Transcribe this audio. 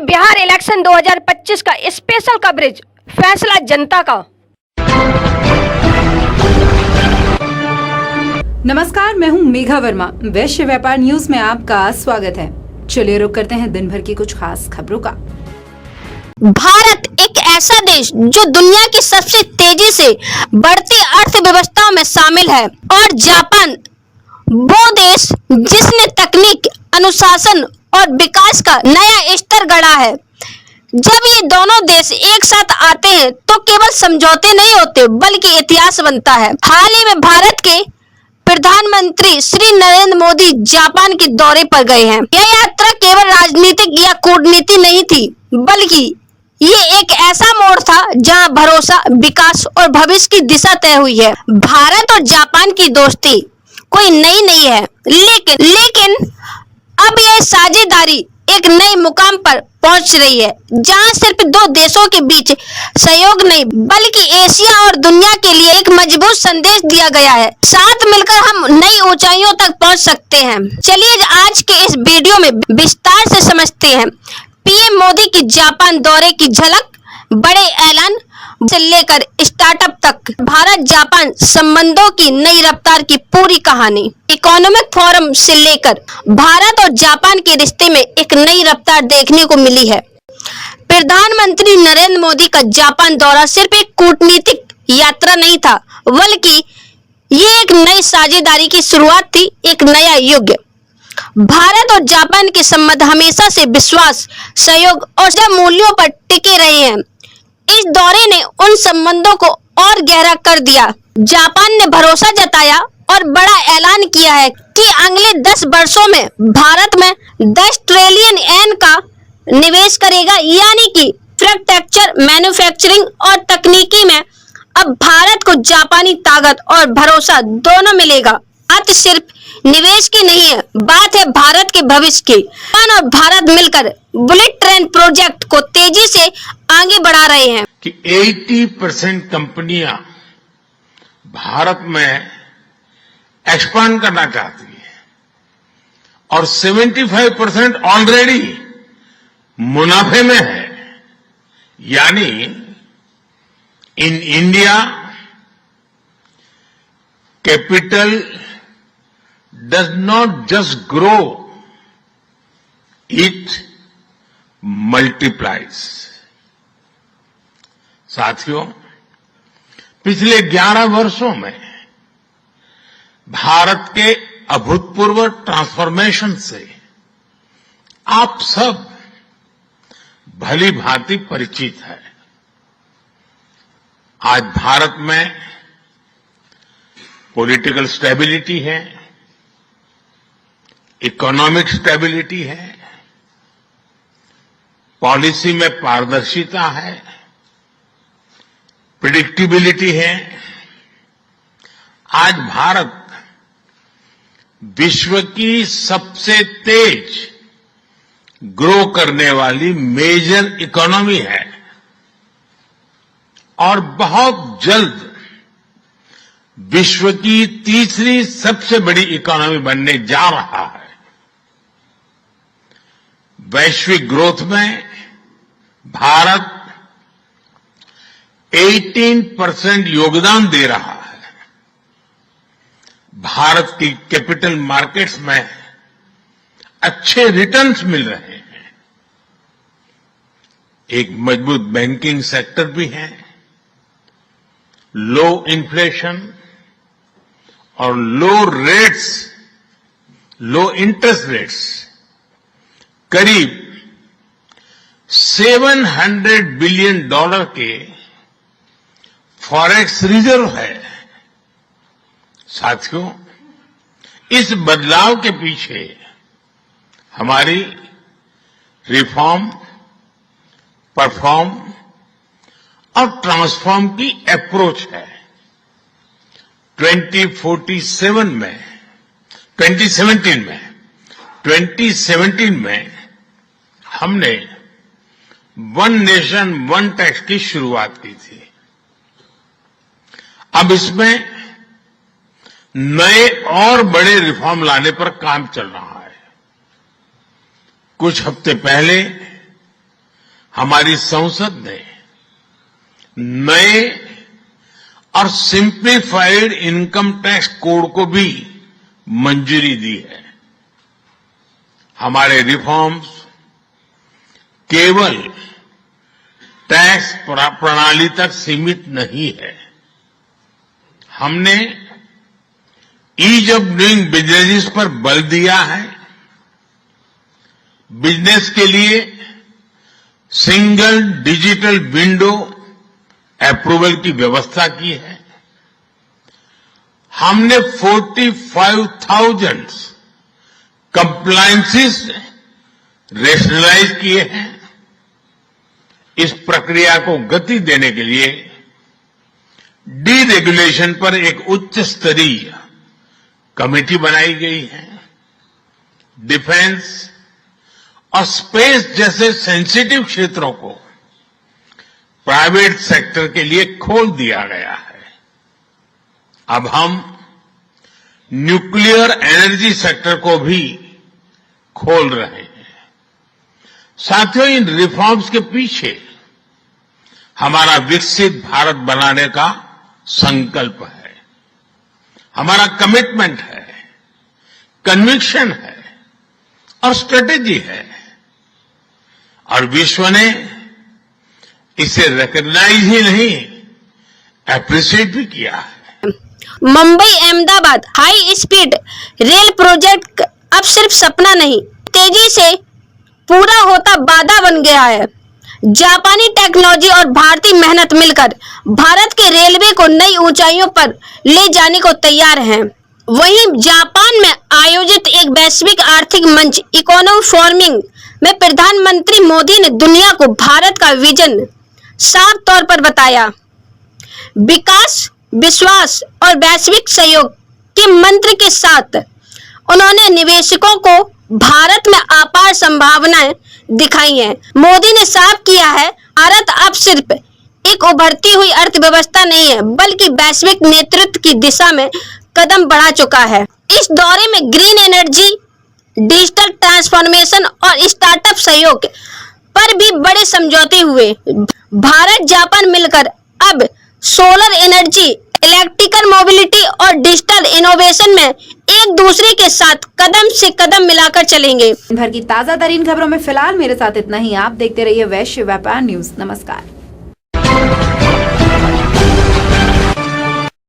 Bihar election 2025 का special coverage, फैसला जनता का। नमस्कार, मैं हूं मेघा वर्मा। वैश्य व्यापार न्यूज में आपका स्वागत है। चलिए रुक करते हैं दिन भर की कुछ खास खबरों का। भारत एक ऐसा देश जो दुनिया की सबसे तेजी से बढ़ती अर्थव्यवस्थाओं में शामिल है और जापान वो देश जिसने तकनीक, अनुशासन और विकास का नया स्तर गढ़ा है। जब ये दोनों देश एक साथ आते हैं तो केवल समझौते नहीं होते बल्कि इतिहास बनता है। हाल ही में भारत के प्रधानमंत्री श्री नरेंद्र मोदी जापान के दौरे पर गए हैं। यह यात्रा केवल राजनीतिक या कूटनीति नहीं थी बल्कि ये एक ऐसा मोड़ था जहां भरोसा, विकास और भविष्य की दिशा तय हुई है। भारत और जापान की दोस्ती कोई नई नहीं है, लेकिन अब यह साझेदारी एक नए मुकाम पर पहुंच रही है, जहां सिर्फ दो देशों के बीच सहयोग नहीं बल्कि एशिया और दुनिया के लिए एक मजबूत संदेश दिया गया है। साथ मिलकर हम नई ऊंचाइयों तक पहुंच सकते हैं। चलिए आज के इस वीडियो में विस्तार से समझते हैं पीएम मोदी की जापान दौरे की झलक, बड़े ऐलान से लेकर स्टार्टअप तक भारत जापान संबंधों की नई रफ्तार की पूरी कहानी। इकोनॉमिक फोरम से लेकर भारत और जापान के रिश्ते में एक नई रफ्तार देखने को मिली है। प्रधानमंत्री नरेंद्र मोदी का जापान दौरा सिर्फ एक कूटनीतिक यात्रा नहीं था बल्कि ये एक नई साझेदारी की शुरुआत थी, एक नया युग। भारत और जापान के संबंध हमेशा से विश्वास, सहयोग और मूल्यों पर टिके रहे हैं। इस दौरे ने उन संबंधों को और गहरा कर दिया। जापान ने भरोसा जताया और बड़ा ऐलान किया है कि अगले 10 वर्षों में भारत में 10 ट्रिलियन येन का निवेश करेगा, यानी कि इंफ्रास्ट्रक्चर, मैन्युफैक्चरिंग और तकनीकी में अब भारत को जापानी ताकत और भरोसा दोनों मिलेगा। बात सिर्फ निवेश की नहीं है, बात है भारत के भविष्य की। जापान और भारत मिलकर बुलेट ट्रेन प्रोजेक्ट को तेजी से आगे बढ़ा रहे हैं कि 80% कंपनियां भारत में एक्सपांड करना चाहती है और 75% ऑलरेडी मुनाफे में है। यानी in India capital does not just grow, it multiplies. साथियों, पिछले 11 वर्षों में भारत के अभूतपूर्व ट्रांसफॉर्मेशन से आप सब भली भांति परिचित है। आज भारत में पॉलिटिकल स्टेबिलिटी है, इकोनॉमिक स्टेबिलिटी है, पॉलिसी में पारदर्शिता है, प्रिडिक्टिबिलिटी है। आज भारत विश्व की सबसे तेज ग्रो करने वाली मेजर इकोनॉमी है और बहुत जल्द विश्व की तीसरी सबसे बड़ी इकोनॉमी बनने जा रहा है। वैश्विक ग्रोथ में भारत 18% योगदान दे रहा है। भारत की कैपिटल मार्केट्स में अच्छे रिटर्न्स मिल रहे हैं। एक मजबूत बैंकिंग सेक्टर भी है, लो इन्फ्लेशन और लो इंटरेस्ट रेट्स, करीब $700 बिलियन के फॉरेक्स रिजर्व है। साथियों, इस बदलाव के पीछे हमारी रिफॉर्म, परफॉर्म और ट्रांसफॉर्म की अप्रोच है। 2017 में हमने वन नेशन वन टैक्स की शुरुआत की थी। अब इसमें नए और बड़े रिफॉर्म लाने पर काम चल रहा है। कुछ हफ्ते पहले हमारी संसद ने नए और सिंप्लीफाइड इनकम टैक्स कोड को भी मंजूरी दी है। हमारे रिफॉर्म्स केवल टैक्स प्रणाली तक सीमित नहीं है। हमने ईज ऑफ डूइंग बिजनेस पर बल दिया है। बिजनेस के लिए सिंगल डिजिटल विंडो अप्रूवल की व्यवस्था की है। हमने 45,000 कंप्लायंसेस रेशनलाइज किए हैं। इस प्रक्रिया को गति देने के लिए डीरेगुलेशन पर एक उच्च स्तरीय कमेटी बनाई गई है। डिफेंस और स्पेस जैसे सेंसिटिव क्षेत्रों को प्राइवेट सेक्टर के लिए खोल दिया गया है। अब हम न्यूक्लियर एनर्जी सेक्टर को भी खोल रहे हैं। साथियों, इन रिफॉर्म्स के पीछे हमारा विकसित भारत बनाने का संकल्प है, हमारा कमिटमेंट है, कन्विक्शन है और स्ट्रेटेजी है। और विश्व ने इसे रिकॉग्नाइज ही नहीं, एप्रिशिएट भी किया है। Mumbai Ahmedabad high speed rail project अब सिर्फ सपना नहीं, तेजी से पूरा होता वादा बन गया है। जापानी टेक्नोलॉजी और भारतीय मेहनत मिलकर भारत के रेलवे को नई ऊंचाइयों पर ले जाने को तैयार हैं। वहीं जापान में आयोजित एक वैश्विक आर्थिक मंच इकोनॉमी फोरमिंग में प्रधानमंत्री मोदी ने दुनिया को भारत का विजन साफ तौर पर बताया। विकास, विश्वास और वैश्विक सहयोग के मंत्र के साथ उन्होंने निवेशकों को भारत में अपार संभावनाएं दिखाई हैं। मोदी ने साफ किया है, भारत अब सिर्फ एक उभरती हुई अर्थव्यवस्था नहीं है, बल्कि वैश्विक नेतृत्व की दिशा में कदम बढ़ा चुका है। इस दौरे में ग्रीन एनर्जी, डिजिटल ट्रांसफॉर्मेशन और स्टार्टअप सहयोग पर भी बड़े समझौते हुए। भारत जापान मिलकर अब सोलर एनर्जी, इलेक्ट्रिकल मोबिलिटी और डिजिटल इनोवेशन में एक दूसरे के साथ कदम से कदम मिलाकर चलेंगे। दिन भर की ताजा तरीन खबरों में फिलहाल मेरे साथ इतना ही। आप देखते रहिए वैश्य व्यापार न्यूज। नमस्कार।